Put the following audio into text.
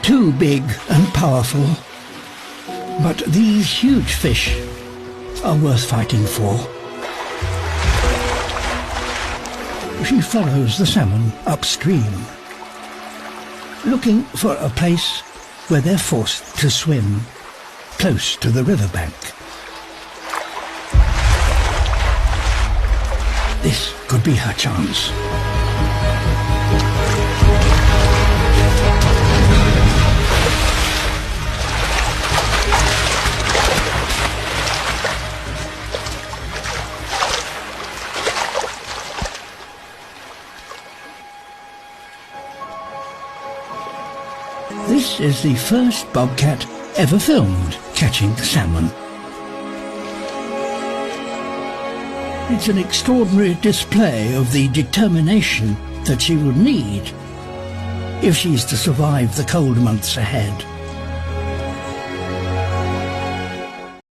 too big and powerful, but these huge fish are worth fighting for. She follows the salmon upstream, looking for a place where they're forced to swim, close to the riverbank. This could be her chance. This is the first bobcat ever filmed catching salmon. It's an extraordinary display of the determination that she will need if she's to survive the cold months ahead.